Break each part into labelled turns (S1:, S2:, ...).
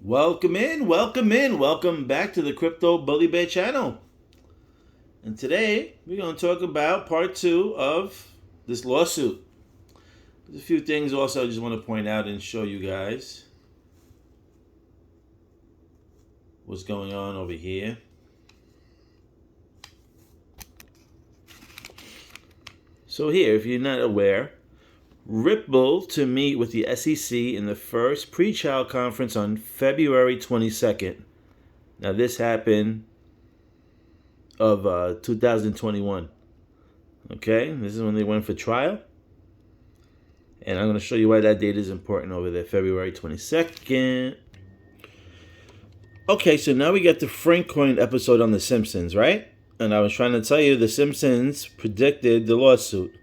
S1: Welcome in, welcome back to the Crypto Bully Bear channel. And today we're going to talk about part 2 of this lawsuit. There's a few things also I just want to point out and show you guys what's going on over here. So here, if you're not aware, Ripple to meet with the SEC in the first pre-trial conference on February 22nd. Now this happened of 2021. Okay, this is when they went for trial. And I'm going to show you why that date is important over there, February 22nd. Okay, so now we get the Frank Coin episode on The Simpsons, right? And I was trying to tell you The Simpsons predicted the lawsuit,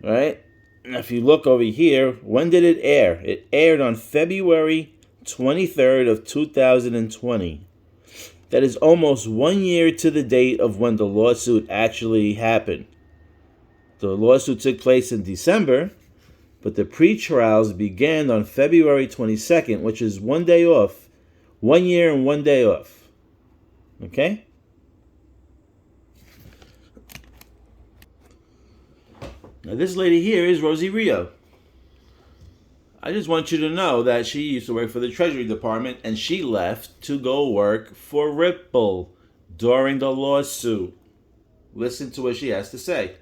S1: right? Now, if you look over here, when did it air? It aired on February 23rd of 2020. That is almost 1 year to the date of when the lawsuit actually happened. The lawsuit took place in December, but the pre-trials began on February 22nd, which is 1 day off. 1 year and 1 day off. Okay? Now this lady here is Rosie Rio. I just want you to know that she used to work for the Treasury Department and she left to go work for Ripple during the lawsuit. Listen to what she has to say.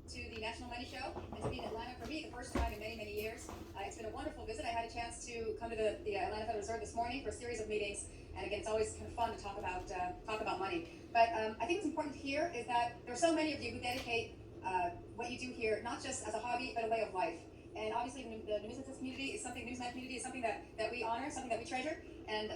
S2: To the National Money Show. It's been in Atlanta for me the first time in many, many years. It's been a wonderful visit. I had a chance to come to the Atlanta Federal Reserve this morning for a series of meetings. And again, it's always kind of fun to talk about money. But I think what's important here is that there are so many of you who dedicate what you do here, not just as a hobby, but a way of life. And obviously, the numismatist community is something, numismatic community is something that we honor, something that we treasure, and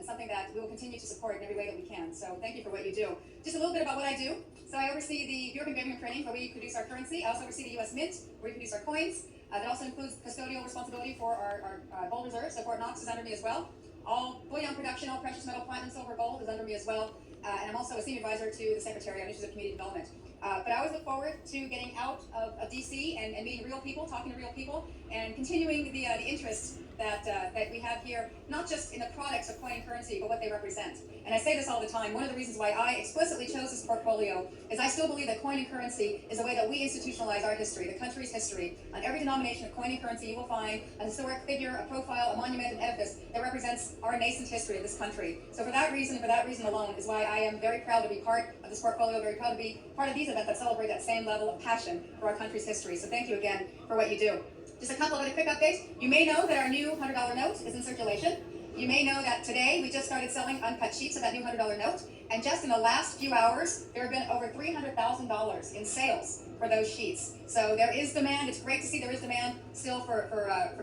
S2: something that we will continue to support in every way that we can. So thank you for what you do. Just a little bit about what I do. So I oversee the Bureau of Engraving and Printing, where we produce our currency. I also oversee the U.S. Mint, where we produce our coins. That also includes custodial responsibility for our gold reserves. So Fort Knox is under me as well. All bullion production, all precious metal, platinum, silver, gold is under me as well. And I'm also a senior advisor to the Secretary on issues of community development. But I always look forward to getting out of DC and meeting real people, talking to real people, and continuing the interest that we have here, not just in the products of coin and currency, but what they represent. And I say this all the time. One of the reasons why I explicitly chose this portfolio is I still believe that coin and currency is a way that we institutionalize our history, the country's history. On every denomination of coin and currency, you will find a historic figure, a profile, a monument, an edifice that represents our nascent history of this country. So for that reason alone, is why I am very proud to be part of this portfolio, very proud to be part of these events that celebrate that same level of passion for our country's history. So thank you again for what you do. Just a couple of other quick updates. You may know that our new $100 note is in circulation. You may know that today we just started selling uncut sheets of that new $100 note. And just in the last few hours, there have been over $300,000 in sales for those sheets. So there is demand. It's great to see there is demand still for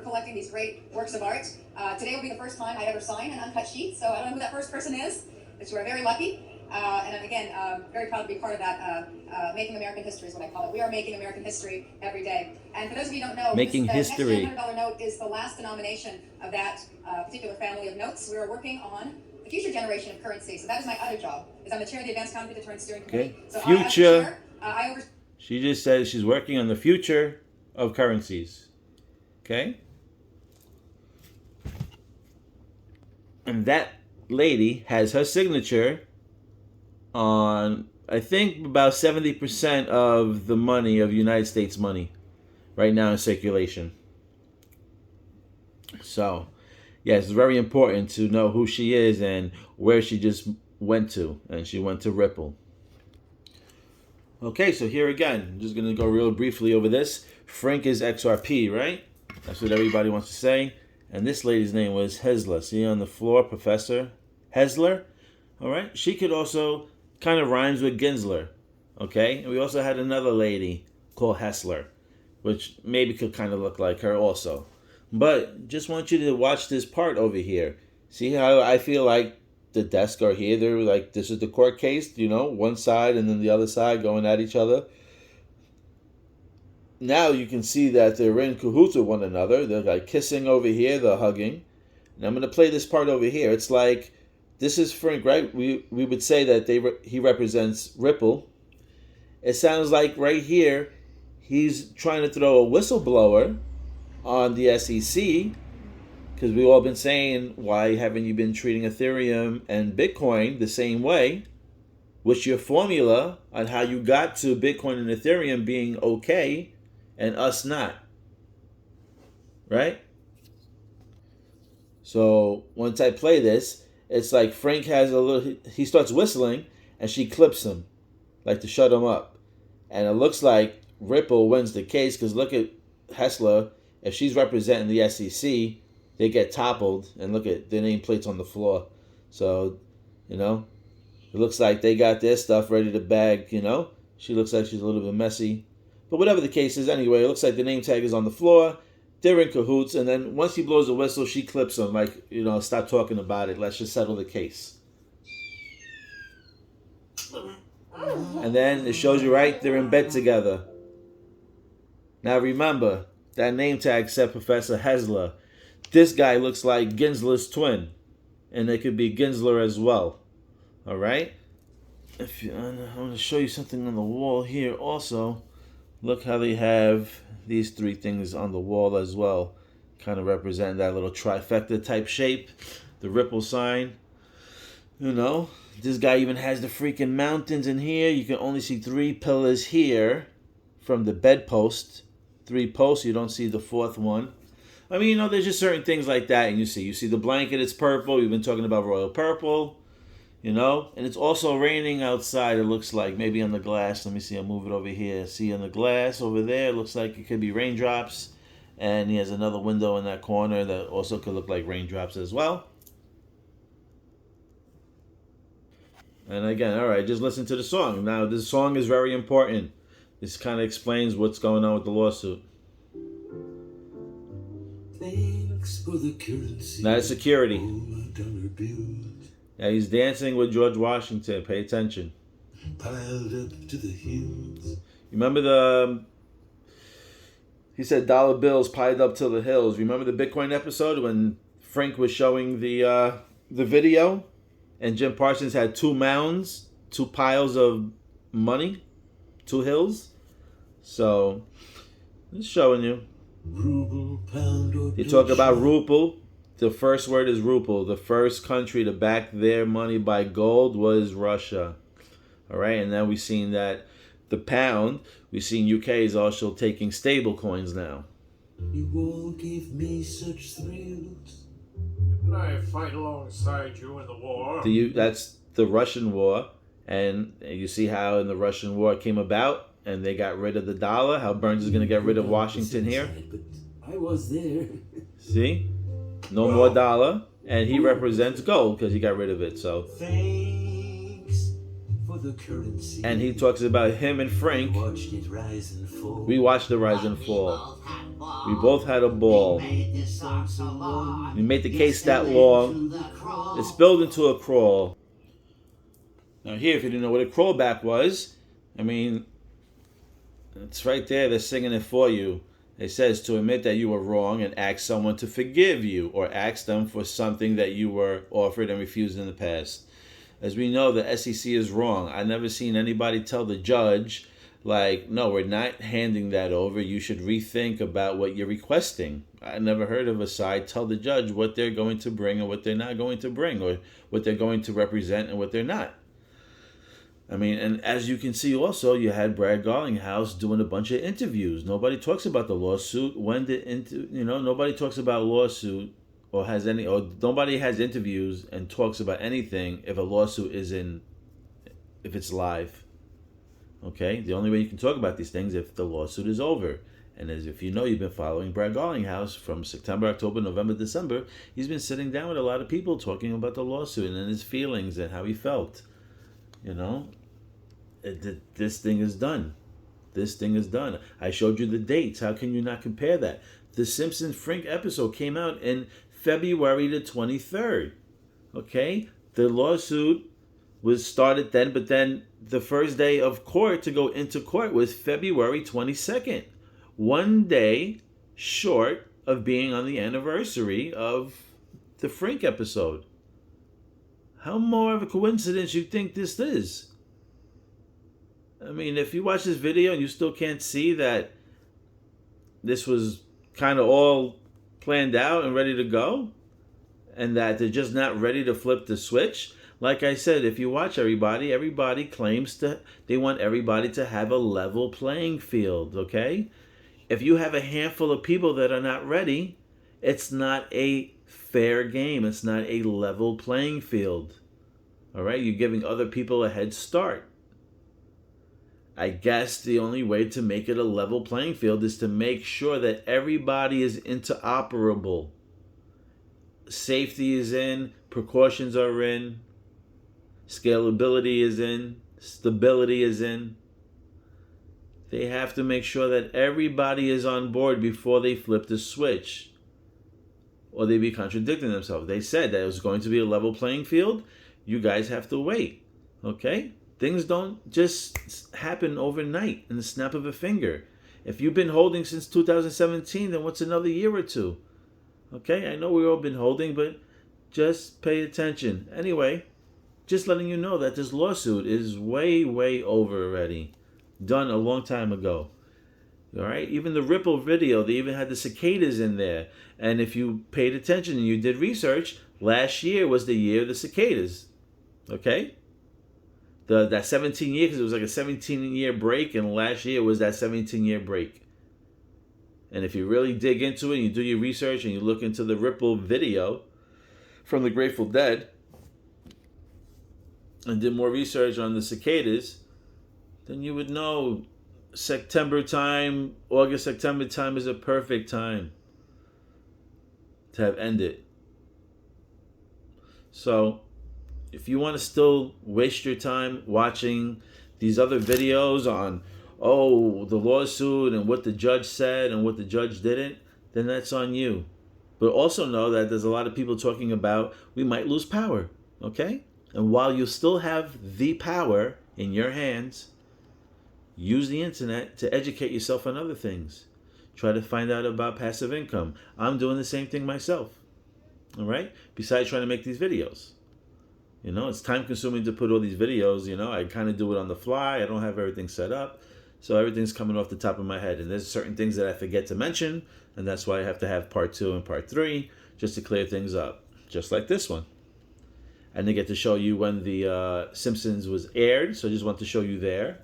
S2: collecting these great works of art. Today will be the first time I ever sign an uncut sheet. So I don't know who that first person is, but you are very lucky. And again, very proud to be part of that. Making American history is what I call it. We are making American history every day. And for those of you who don't know,
S1: Making history.
S2: The next $100 note is the last denomination of that particular family of notes. We are working on the future generation of currency. So that is my other job. Is I'm the chair of the Advanced Counterfeit Deterrence Steering Committee.
S1: Okay.
S2: So
S1: Future.
S2: I
S1: She just said she's working on the future of currencies. Okay? And that lady has her signature on, I think, about 70% of the money of United States money right now in circulation. So, yes, it's very important to know who she is and where she just went to. And she went to Ripple. Okay, so here again, I'm just going to go real briefly over this. Frank is XRP, right? That's what everybody wants to say. And this lady's name was Hesler. See on the floor, Professor Hesler. All right, she could also kind of rhymes with Ginsler. Okay, and we also had another lady called Hessler, which maybe could kind of look like her also. But just want you to watch this part over here. See how I feel like the desks are here? They're like, this is the court case, you know, one side and then the other side going at each other. Now you can see that they're in cahoots with one another. They're like kissing over here, they're hugging. And I'm going to play this part over here. It's like, this is Frank, right? We would say that he represents Ripple. It sounds like right here, he's trying to throw a whistleblower on the SEC Because we've all been saying, why haven't you been treating Ethereum and Bitcoin the same way? What's your formula on how you got to Bitcoin and Ethereum being okay and us not? Right? So once I play this, it's like Frank has a little, he starts whistling and she clips him, like to shut him up. And it looks like Ripple wins the case because look at Hessler. If she's representing the SEC, they get toppled, and look at their nameplates on the floor. So, it looks like they got their stuff ready to bag, She looks like she's a little bit messy. But whatever the case is, anyway, it looks like the name tag is on the floor. They're in cahoots, and then once he blows the whistle, she clips him, like, stop talking about it. Let's just settle the case. And then it shows you right, they're in bed together. Now remember, that name tag said Professor Hessler. This guy looks like Gensler's twin. And it could be Gensler as well. Alright? I want to show you something on the wall here also. Look how they have these three things on the wall as well. Kind of represent that little trifecta type shape. The Ripple sign. This guy even has the freaking mountains in here. You can only see 3 pillars here from the bedpost. 3 posts, you don't see the 4th one. I mean, there's just certain things like that, and you see the blanket, it's purple. We've been talking about royal purple, and it's also raining outside, it looks like, maybe on the glass. Let me see, I'll move it over here. See on the glass over there, it looks like it could be raindrops, and he has another window in that corner that also could look like raindrops as well. And again, all right, just listen to the song. Now, this song is very important. This kind of explains what's going on with the lawsuit. Thanks for the currency. Now, it's security. Yeah, he's dancing with George Washington. Pay attention. Piled up to the hills. Remember he said dollar bills piled up to the hills. Remember the Bitcoin episode when Frank was showing the video? And Jim Parsons had 2 mounds, 2 piles of money, 2 hills. So, just showing you. You talk about ruble. The first word is ruble. The first country to back their money by gold was Russia. All right, and now we've seen that the pound, we've seen UK is also taking stable coins now. You won't give me such thrills.
S3: I fight alongside you in the war.
S1: That's the Russian war. And you see how in the Russian war it came about and they got rid of the dollar. How Burns is going to get rid of Washington here.
S4: I was there.
S1: See? No more dollar. And he represents gold because he got rid of it. So.
S4: Thanks for the currency.
S1: And he talks about him and Frank.
S4: Watched it rise and fall.
S1: We watched the rise and fall. We both had a ball. We made the case that long. It spilled into a crawl. Now here, if you didn't know what a crawlback was, I mean, it's right there. They're singing it for you. It says to admit that you were wrong and ask someone to forgive you, or ask them for something that you were offered and refused in the past. As we know, the SEC is wrong. I've never seen anybody tell the judge, like, no, we're not handing that over. You should rethink about what you're requesting. I never heard of a side tell the judge what they're going to bring and what they're not going to bring, or what they're going to represent and what they're not. I mean, and as you can see also, you had Brad Garlinghouse doing a bunch of interviews. Nobody talks about the lawsuit. Nobody talks about lawsuit or nobody has interviews and talks about anything if a lawsuit if it's live. Okay? The only way you can talk about these things if the lawsuit is over. And as if you've been following Brad Garlinghouse from September, October, November, December, he's been sitting down with a lot of people talking about the lawsuit and his feelings and how he felt. This thing is done. This thing is done. I showed you the dates. How can you not compare that? The Simpsons Frank episode came out in February the 23rd. Okay? The lawsuit was started then, but then the first day of court to go into court was February 22nd. 1 day short of being on the anniversary of the Frank episode. How more of a coincidence you think this is? I mean, if you watch this video and you still can't see that this was kind of all planned out and ready to go, and that they're just not ready to flip the switch. Like I said, if you watch everybody claims they want everybody to have a level playing field, okay? If you have a handful of people that are not ready, it's not a fair game. It's not a level playing field. All right? You're giving other people a head start. I guess the only way to make it a level playing field is to make sure that everybody is interoperable. Safety is in, precautions are in, scalability is in, stability is in. They have to make sure that everybody is on board before they flip the switch, or they be contradicting themselves. They said that it was going to be a level playing field. You guys have to wait, okay? Things don't just happen overnight in the snap of a finger. If you've been holding since 2017, then what's another year or two? Okay, I know we've all been holding, but just pay attention. Anyway, just letting you know that this lawsuit is way, way over already. Done a long time ago. All right, even the Ripple video, they even had the cicadas in there. And if you paid attention and you did research, last year was the year of the cicadas. Okay? That 17 years, because it was like a 17-year break, and last year was that 17-year break. And if you really dig into it, and you do your research, and you look into the Ripple video from the Grateful Dead, and did more research on the cicadas, then you would know September time, August, September time is a perfect time to have ended. So, if you want to still waste your time watching these other videos on, the lawsuit and what the judge said and what the judge didn't, then that's on you. But also know that there's a lot of people talking about we might lose power, okay? And while you still have the power in your hands, use the internet to educate yourself on other things. Try to find out about passive income. I'm doing the same thing myself, all right? Besides trying to make these videos. You know, it's time consuming to put all these videos, you know, I kind of do it on the fly. I don't have everything set up. So everything's coming off the top of my head. And there's certain things that I forget to mention. And that's why I have to have part 2 and part 3 just to clear things up. Just like this one. I didn't get to show you when the Simpsons was aired. So I just want to show you there.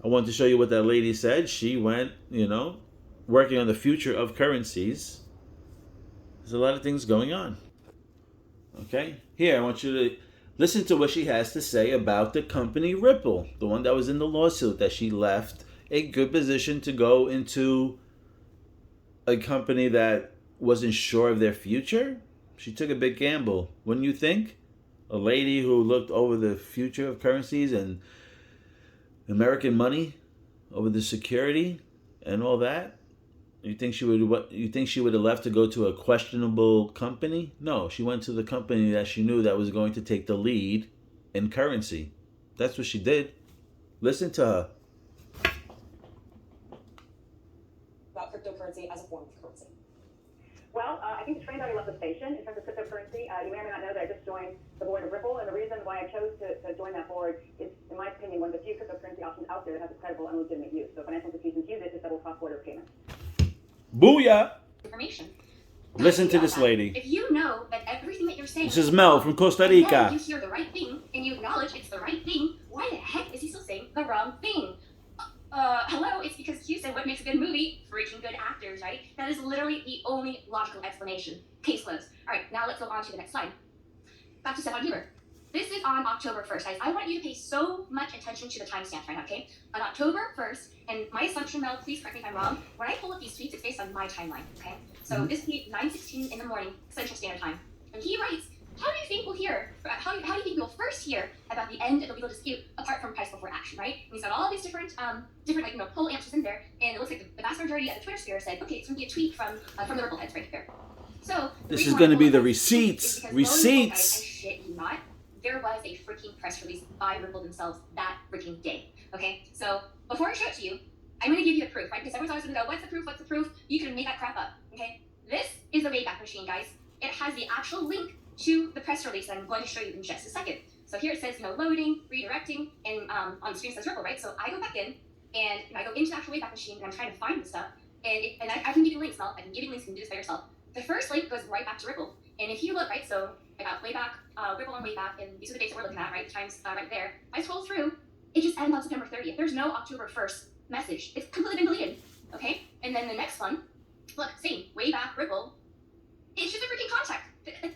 S1: I want to show you what that lady said. She went, you know, working on the future of currencies. There's a lot of things going on. Okay, here I want you to listen to what she has to say about the company Ripple, the one that was in the lawsuit, that she left a good position to go into a company that wasn't sure of their future. She took a big gamble, wouldn't you think? A lady who looked over the future of currencies and American money, over the security and all that. You think she would have left to go to a questionable company? No, she went to the company that she knew that was going to take the lead in currency. That's what she did. Listen to her.
S2: About cryptocurrency as a form of currency.
S5: Well, I think the train's already left the station in terms of cryptocurrency. You may or may not know that I just joined the board of Ripple, and the reason why I chose to join that board is, in my opinion, one of the few cryptocurrency options out there that has a credible and legitimate use. So financial institutions use it to settle cross-border payments.
S1: Booyah!
S2: Information.
S1: Listen to this lady.
S2: If you know that everything that you're saying,
S1: This is Mel from Costa Rica.
S2: and you hear the right thing and you acknowledge it's the right thing, why the heck is he still saying the wrong thing? Hello, it's because Q said what makes a good movie? Freaking good actors, right? That is literally the only logical explanation. Case closed. Alright, now let's go on to the next slide. Back to Stefan Huber. This is on October 1st, guys. I want you to pay so much attention to the timestamp right now, okay? On October 1st, and my assumption, Mel, please correct me if I'm wrong, when I pull up these tweets, it's based on my timeline, okay? So this tweet, 9:16 in the morning, Central Standard Time. And he writes, how do you think we'll hear, how do you think we'll first hear about the end of the legal dispute apart from price before action, right? And he's got all these different poll answers in there, and it looks like the vast majority of the Twitter sphere said, okay, it's going to be a tweet from the Ripple heads right here. So
S1: this is going to be the receipts. Receipts.
S2: I shit you not. There was a freaking press release by Ripple themselves that freaking day. Okay? So before I show it to you, I'm going to give you the proof, right? Because everyone's always going to go, what's the proof? What's the proof? You can make that crap up. Okay? This is the Wayback Machine, guys. It has the actual link to the press release that I'm going to show you in just a second. So here it says, loading, redirecting, and on the screen it says Ripple, right? So I go back in, and I go into the actual Wayback Machine, and I'm trying to find the stuff,
S6: And I can give you links, Mel. I can give you links. You can do this by yourself. The first link goes right back to Ripple. And if you look, right, so I got way back, Ripple and way back, and these are the dates that we're looking at, right? The times right there. I scroll through, it just ends on September 30th. There's no October 1st message. It's completely been deleted, okay? And then the next one, look, same, way back, Ripple. It's just a freaking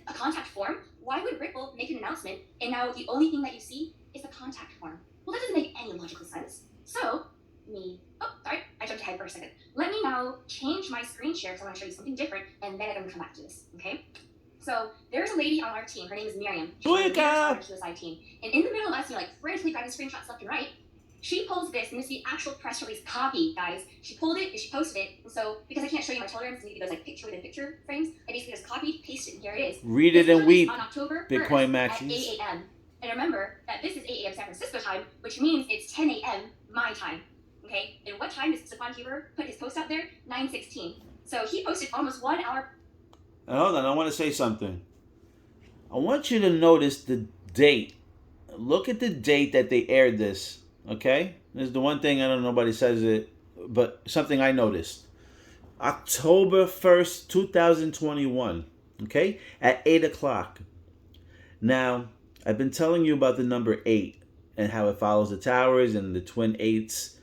S6: a contact form. Why would Ripple make an announcement and now the only thing that you see is the contact form? Well, that doesn't make any logical sense. So, sorry, I jumped ahead for a second. Let me now change my screen share because I want to show you something different, and then I'm going to come back to this, okay? So, there's a lady on our team. Her name is Miriam. She's on the QFST team. And in the middle of us, like, frantically grabbing screenshots left and right, she pulls this, and this is the actual press release copy, guys. She pulled it, and she posted it, and so, because I can't show you my tolerance, and maybe those, like, picture-within-picture frames, I basically just copied, pasted, and here it is.
S1: Read it and weep,
S6: on October
S1: Bitcoin
S6: 1st
S1: Maxis.
S6: At 8 a.m. And remember that this is 8 a.m. San Francisco time, which means it's 10 a.m. my time. Okay? And what time does Stephon Huber put his post out there? 9:16. So he posted almost 1 hour.
S1: Hold on, I want to say something. I want you to notice the date. Look at the date that they aired this. Okay? This is the one thing, I don't know, nobody says it, but something I noticed. October 1st, 2021. Okay? At 8 o'clock. Now, I've been telling you about the number 8 and how it follows the towers and the twin 8s.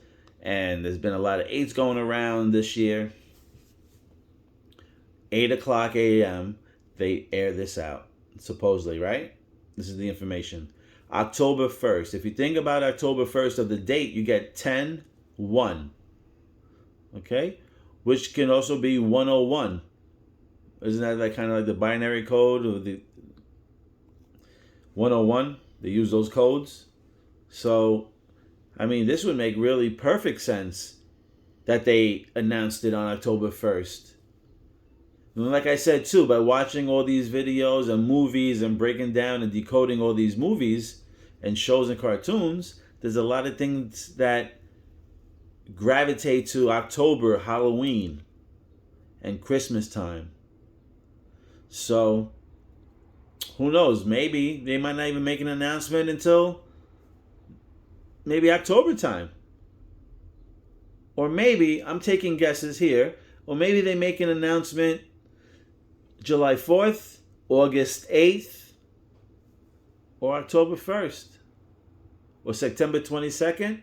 S1: And there's been a lot of 8s going around this year. 8 o'clock a.m. they air this out, supposedly, right? This is the information. October 1st. If you think about October 1st of the date, you get 10-1. Okay? Which can also be 101. Isn't that like kind of like the binary code or the 101? They use those codes. So, I mean, this would make really perfect sense that they announced it on October 1st. And like I said, too, by watching all these videos and movies and breaking down and decoding all these movies and shows and cartoons, there's a lot of things that gravitate to October, Halloween, and Christmas time. So, who knows? Maybe they might not even make an announcement until maybe October time. Or maybe, I'm taking guesses here, or maybe they make an announcement July 4th, August 8th, or October 1st, or September 22nd.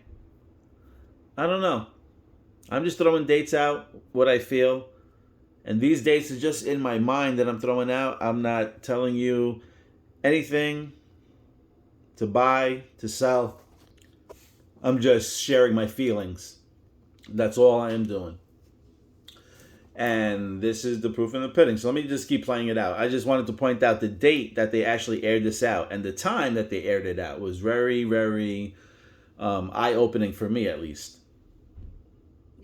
S1: I don't know. I'm just throwing dates out, what I feel. And these dates are just in my mind that I'm throwing out. I'm not telling you anything to buy, to sell. I'm just sharing my feelings. That's all I am doing. And this is the proof in the pudding. So let me just keep playing it out. I just wanted to point out the date that they actually aired this out. And the time that they aired it out was very, very eye-opening for me, at least.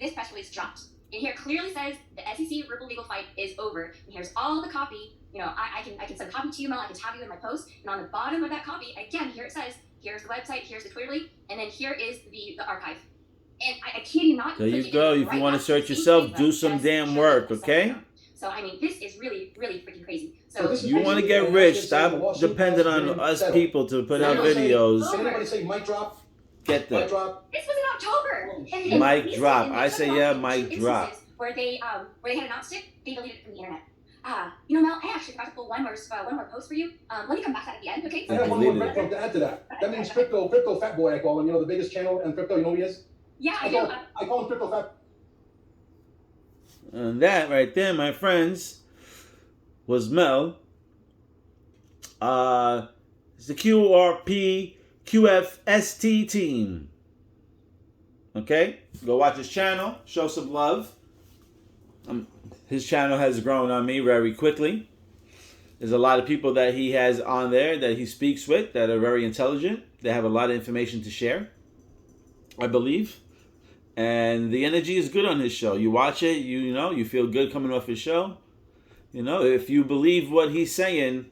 S6: This press release dropped. And here clearly says the SEC Ripple legal fight is over. And here's all the copy. You know, I can send a copy to you, Mel. I can tag you in my post. And on the bottom of that copy, again, here it says, here's the website, here's the Twitter link, and then here is the archive. And I kid you not.
S1: There you go. If you want to search yourself, do some damn work, okay?
S6: So, I mean, this is really, really freaking crazy. So,
S1: you want to get rich, stop depending on us people to put out videos.
S7: Did anybody say mic drop?
S1: Get
S7: Mic
S1: that.
S7: drop?
S6: this was in October. And
S1: Mic drop. I say, yeah, mic drop.
S6: Where they had announced it, they deleted it from the internet. You know, Mel, I actually forgot to pull one more post for you. Let me come back to that at the end, okay?
S7: I have one more breadcrumb to add to that. That means crypto fat boy, I call him. You know, the biggest channel in crypto, you know who he is?
S6: Yeah, I do.
S7: I call him crypto fat.
S1: And that right there, my friends, was Mel. It's the QFST team. Okay? Go watch his channel. Show some love. His channel has grown on me very quickly. There's a lot of people that he has on there that he speaks with that are very intelligent. They have a lot of information to share, I believe. And the energy is good on his show. You watch it, you know, you feel good coming off his show. You know, if you believe what he's saying,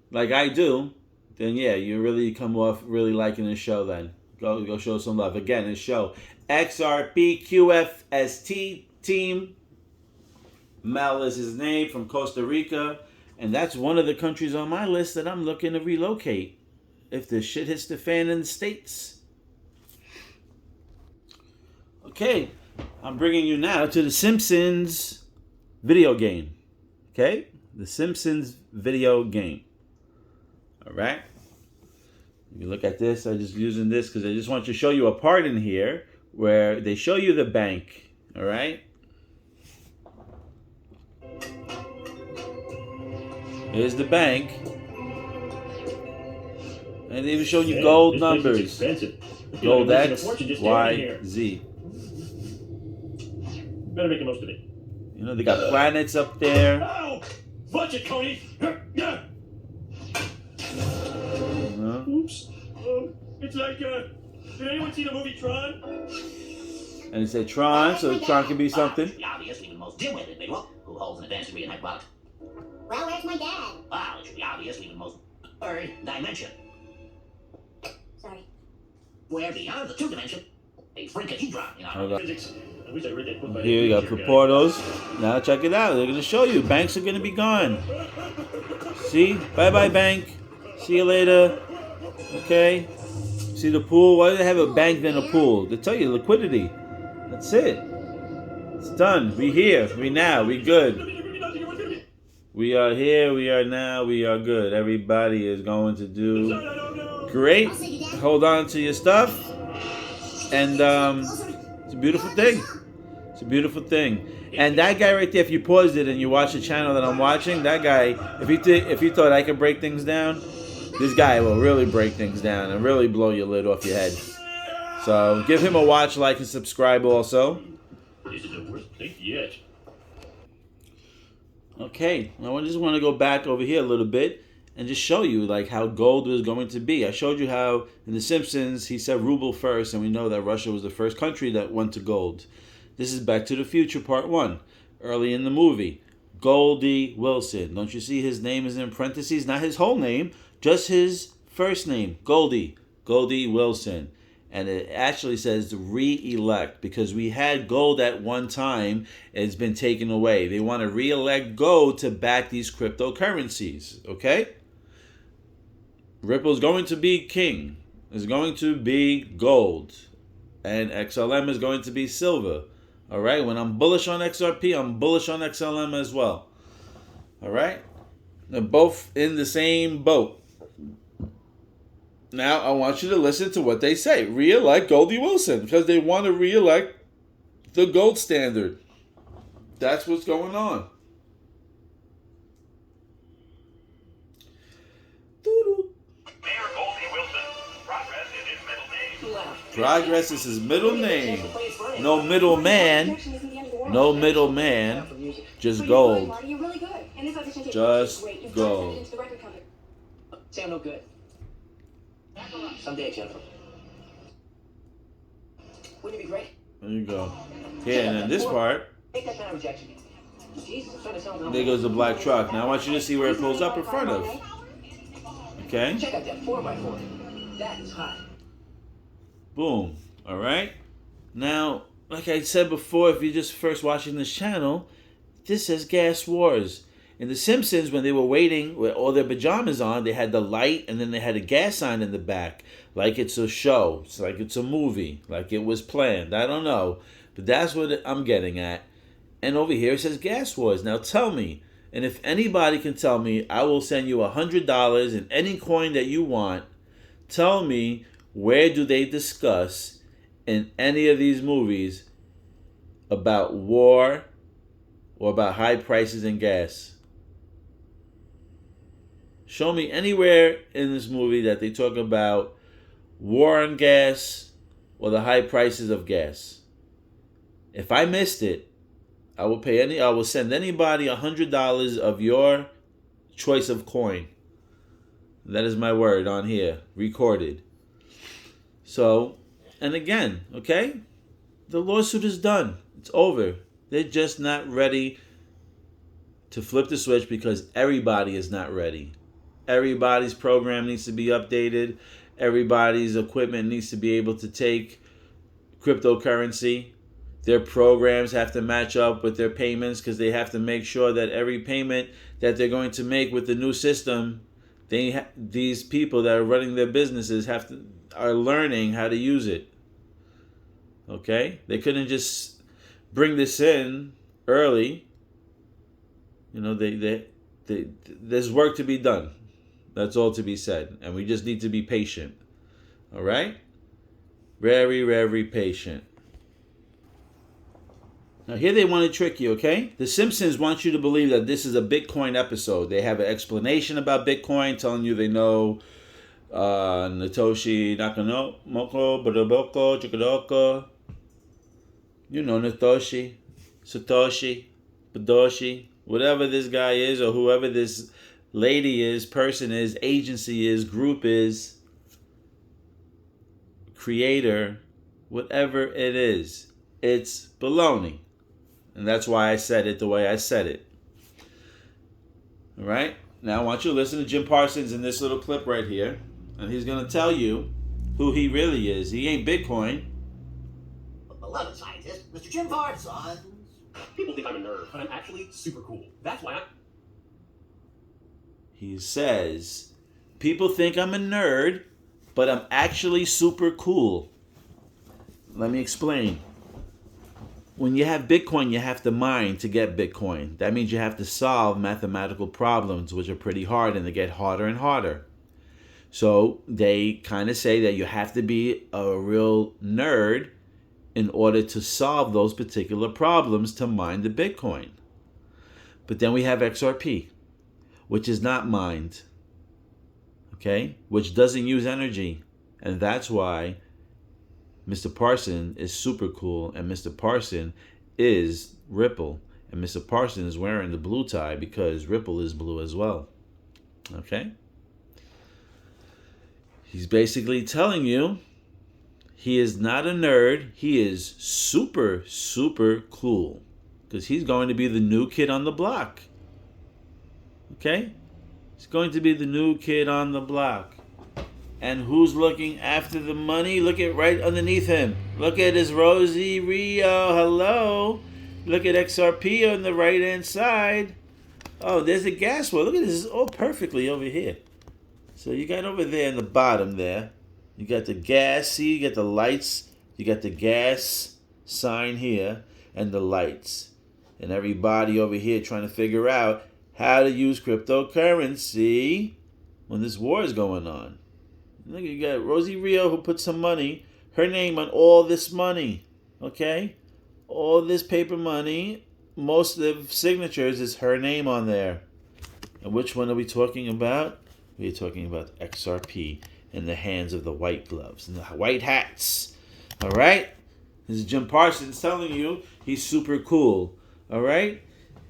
S1: like I do, then yeah, you really come off really liking his show then. Go show some love. Again, his show, XRP QFST team. Mel is his name, from Costa Rica. And that's one of the countries on my list that I'm looking to relocate if the shit hits the fan in the States. Okay, I'm bringing you now to the Simpsons video game. Okay? The Simpsons video game. All right? You look at this. I'm just using this because I just want to show you a part in here where they show you the bank. All right? Here's the bank. And they even show you gold numbers. Gold X, Y, Z.
S8: Better make the most of it.
S1: You know, they got planets up there.
S8: Ow! Watch it, Cody! Oops. It's like, did anyone see the movie Tron?
S1: And it said Tron, so Tron can be something.
S9: Obviously, the most dim-witted individual who holds an advanced degree in hydraulics.
S10: Well, where's my dad?
S9: Well, it should be obvious, the most third dimension.
S10: Sorry.
S9: Where beyond the two-dimension, a freakadedron in our
S1: Hold on.
S8: Physics. I wish I read that book by
S1: Here you got Portos. Now check it out. They're going to show you. Banks are going to be gone. See? Bye-bye, bank. See you later. Okay? See the pool? Why do they have a bank than a pool? They tell you liquidity. That's it. It's done. We here. We now. We good. We are here. We are now. We are good. Everybody is going to do great. Hold on to your stuff. And it's a beautiful thing. It's a beautiful thing. And that guy right there, if you paused it and you watch the channel that I'm watching, that guy, if you thought I could break things down, this guy will really break things down and really blow your lid off your head. So give him a watch, like, and subscribe also.
S8: This is the worst thing yet.
S1: Okay, now I just want to go back over here a little bit and just show you like how gold was going to be. I showed you how in The Simpsons he said ruble first, and we know that Russia was the first country that went to gold. This is Back to the Future Part 1, early in the movie. Goldie Wilson. Don't you see his name is in parentheses? Not his whole name, just his first name, Goldie. Goldie Wilson. And it actually says re-elect because we had gold at one time. It's been taken away. They want to re-elect gold to back these cryptocurrencies. Okay? Ripple's going to be king. It's going to be gold. And XLM is going to be silver. All right? When I'm bullish on XRP, I'm bullish on XLM as well. All right? They're both in the same boat. Now, I want you to listen to what they say. Re-elect Goldie Wilson because they want to re-elect the gold standard. That's what's going on.
S8: Mayor Goldie Wilson. Progress is his middle name.
S1: Progress is his middle name. No middleman. No middleman. Just gold. Just gold.
S9: Say I'm no good. Someday, Jennifer. Wouldn't it be great?
S1: There you go. Here, and then this part,
S9: Take that kind of rejection. Jesus, I'm trying to tell them.
S1: there goes the black truck. Now I want you to see where it pulls up in front of. Okay?
S9: Check out that 4x4. That is hot.
S1: Boom. All right? Now, like I said before, if you're just first watching this channel, this says Gas Wars. In The Simpsons, when they were waiting with all their pajamas on, they had the light and then they had a gas sign in the back. Like it's a show. It's like it's a movie. Like it was planned. I don't know. But that's what I'm getting at. And over here it says Gas Wars. Now tell me, and if anybody can tell me, I will send you $100 in any coin that you want. Tell me, where do they discuss in any of these movies about war or about high prices in gas? Show me anywhere in this movie that they talk about war on gas or the high prices of gas. If I missed it, I will send anybody $100 of your choice of coin. That is my word on here, recorded. So, and again, okay? The lawsuit is done. It's over. They're just not ready to flip the switch because everybody is not ready. Everybody's program needs to be updated. Everybody's equipment needs to be able to take cryptocurrency. Their programs have to match up with their payments because they have to make sure that every payment that they're going to make with the new system, these people that are running their businesses are learning how to use it. Okay? They couldn't just bring this in early. You know, there's work to be done. That's all to be said. And we just need to be patient. All right? Very, very patient. Now, here they want to trick you, okay? The Simpsons want you to believe that this is a Bitcoin episode. They have an explanation about Bitcoin, telling you they know Natoshi Nakamoto, Badaboko, Chikadoko. You know Natoshi, Satoshi, Badoshi, whatever this guy is, or whoever this lady is, person is, agency is, group is, creator, whatever it is. It's baloney. And that's why I said it the way I said it. All right? Now I want you to listen to Jim Parsons in this little clip right here. And he's going to tell you who he really is. He ain't Bitcoin.
S9: Beloved scientist, Mr. Jim Parsons.
S8: People think I'm a nerd, but I'm actually super cool. That's why
S1: He says, people think I'm a nerd, but I'm actually super cool. Let me explain. When you have Bitcoin, you have to mine to get Bitcoin. That means you have to solve mathematical problems, which are pretty hard, and they get harder and harder. So they kind of say that you have to be a real nerd in order to solve those particular problems to mine the Bitcoin. But then we have XRP, which is not mined, okay? Which doesn't use energy. And that's why Mr. Parson is super cool, and Mr. Parson is Ripple. And Mr. Parson is wearing the blue tie because Ripple is blue as well. Okay? He's basically telling you he is not a nerd. He is super, super cool. Because he's going to be the new kid on the block. Okay? He's going to be the new kid on the block. And who's looking after the money? Look at right underneath him. Look at his Rosie, Rio. Hello. Look at XRP on the right-hand side. Oh, there's a gas well. Look at this. It's all perfectly over here. So you got over there in the bottom there. You got the gas. See, you got the lights. You got the gas sign here and the lights. And everybody over here trying to figure out how to use cryptocurrency when this war is going on. Look, you got Rosie Rio who put some money, her name on all this money, okay? All this paper money, most of the signatures is her name on there. And which one are we talking about? We're talking about XRP in the hands of the white gloves and the white hats, all right? This is Jim Parsons telling you he's super cool, all right?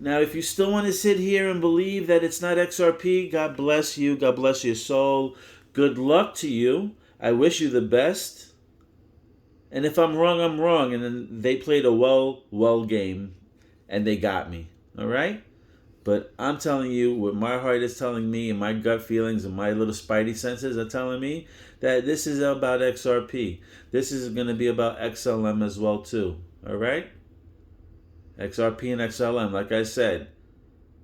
S1: Now, if you still want to sit here and believe that it's not XRP, God bless you. God bless your soul. Good luck to you. I wish you the best. And if I'm wrong, I'm wrong. And then they played a well game, and they got me. All right? But I'm telling you what my heart is telling me, and my gut feelings and my little spidey senses are telling me that this is about XRP. This is going to be about XLM as well, too. All right? XRP and XLM, like I said,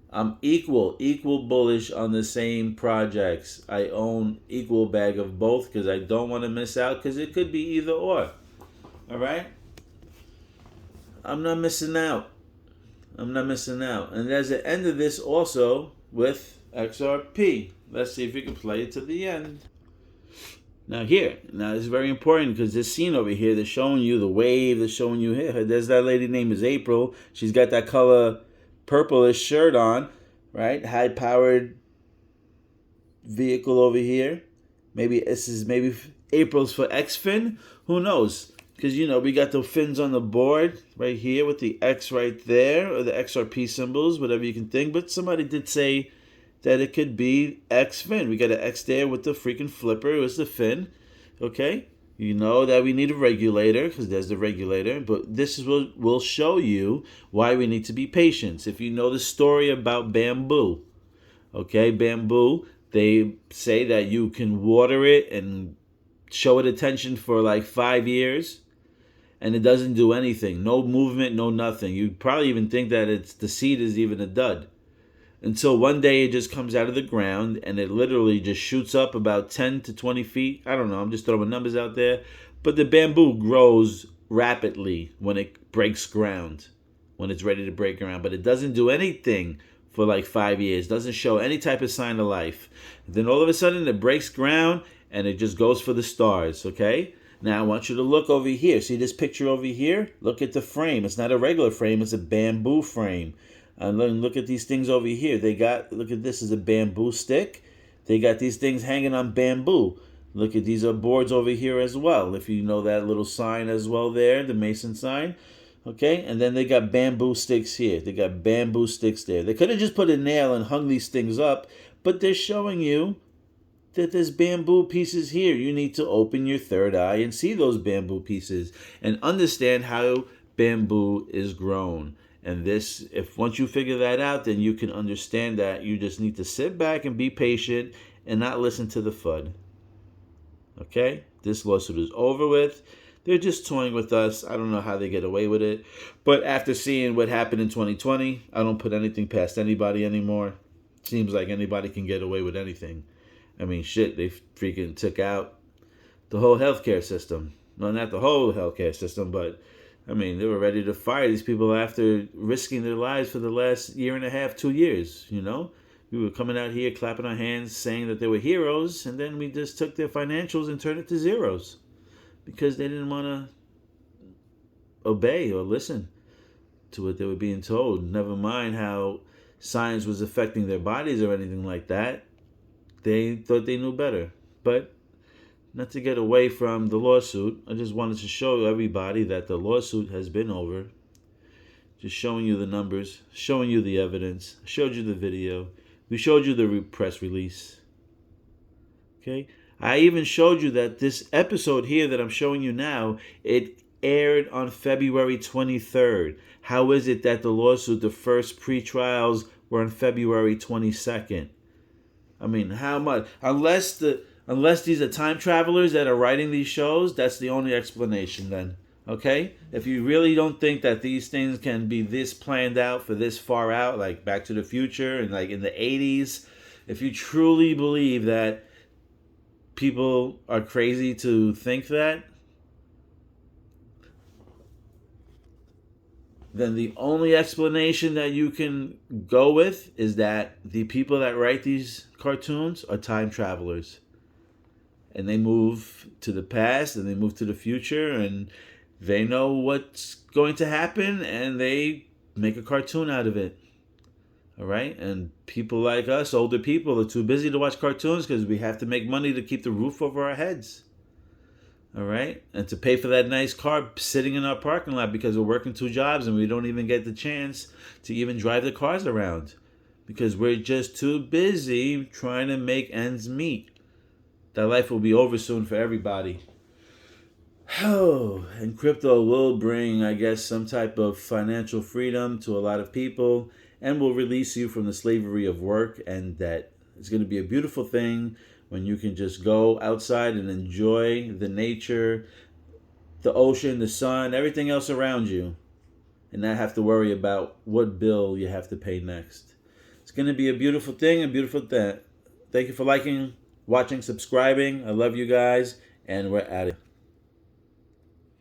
S1: I'm equal bullish on the same projects. I own equal bag of both because I don't want to miss out because it could be either or. All right? I'm not missing out. I'm not missing out. And there's an end of this also with XRP. Let's see if we can play it to the end. Now it's very important because this scene over here, they're showing you the wave, they're showing you here. There's that lady named is April. She's got that color purplish shirt on, right? High-powered vehicle over here. Maybe this is April's for XFin. Who knows? Because, you know, we got the fins on the board right here with the X right there, or the XRP symbols, whatever you can think. But somebody did say that it could be XFin. We got an X there with the freaking flipper. It was the fin. Okay? You know that we need a regulator, because there's the regulator. But this is what will show you why we need to be patient. If you know the story about bamboo, okay, bamboo, they say that you can water it and show it attention for like 5 years, and it doesn't do anything. No movement, no nothing. You'd probably even think that the seed is even a dud. Until one day it just comes out of the ground and it literally just shoots up about 10 to 20 feet. I don't know, I'm just throwing numbers out there. But the bamboo grows rapidly when it breaks ground, when it's ready to break ground. But it doesn't do anything for like 5 years, doesn't show any type of sign of life. Then all of a sudden it breaks ground and it just goes for the stars, okay? Now I want you to look over here. See this picture over here? Look at the frame. It's not a regular frame, it's a bamboo frame. And look at these things over here. Look at this is a bamboo stick. They got these things hanging on bamboo. Look at these are boards over here as well. If you know that little sign as well there, the Mason sign. Okay, and then they got bamboo sticks here. They got bamboo sticks there. They could have just put a nail and hung these things up, but they're showing you that there's bamboo pieces here. You need to open your third eye and see those bamboo pieces and understand how bamboo is grown. And this, if once you figure that out, then you can understand that you just need to sit back and be patient and not listen to the FUD. Okay? This lawsuit is over with. They're just toying with us. I don't know how they get away with it. But after seeing what happened in 2020, I don't put anything past anybody anymore. Seems like anybody can get away with anything. I mean, shit, they freaking took out the whole healthcare system. No, not the whole healthcare system, but I mean, they were ready to fire these people after risking their lives for the last year and a half, 2 years, you know? We were coming out here, clapping our hands, saying that they were heroes, and then we just took their financials and turned it to zeros because they didn't want to obey or listen to what they were being told. Never mind how science was affecting their bodies or anything like that. They thought they knew better. But not to get away from the lawsuit, I just wanted to show everybody that the lawsuit has been over. Just showing you the numbers, showing you the evidence, showed you the video. We showed you the press release. Okay? I even showed you that this episode here that I'm showing you now, it aired on February 23rd. How is it that the lawsuit, the first pre-trials were on February 22nd? I mean, how much? Unless these are time travelers that are writing these shows, that's the only explanation then. Okay? If you really don't think that these things can be this planned out for this far out, like Back to the Future and like in the 80s, if you truly believe that people are crazy to think that, then the only explanation that you can go with is that the people that write these cartoons are time travelers. And they move to the past and they move to the future and they know what's going to happen and they make a cartoon out of it. All right? And people like us, older people, are too busy to watch cartoons because we have to make money to keep the roof over our heads. All right? And to pay for that nice car sitting in our parking lot because we're working 2 jobs and we don't even get the chance to even drive the cars around because we're just too busy trying to make ends meet. That life will be over soon for everybody. Oh, and crypto will bring, I guess, some type of financial freedom to a lot of people and will release you from the slavery of work and debt. It's going to be a beautiful thing when you can just go outside and enjoy the nature, the ocean, the sun, everything else around you, and not have to worry about what bill you have to pay next. It's going to be a beautiful thing, a beautiful thing. Thank you for liking, watching, subscribing. I love you guys, and we're at it.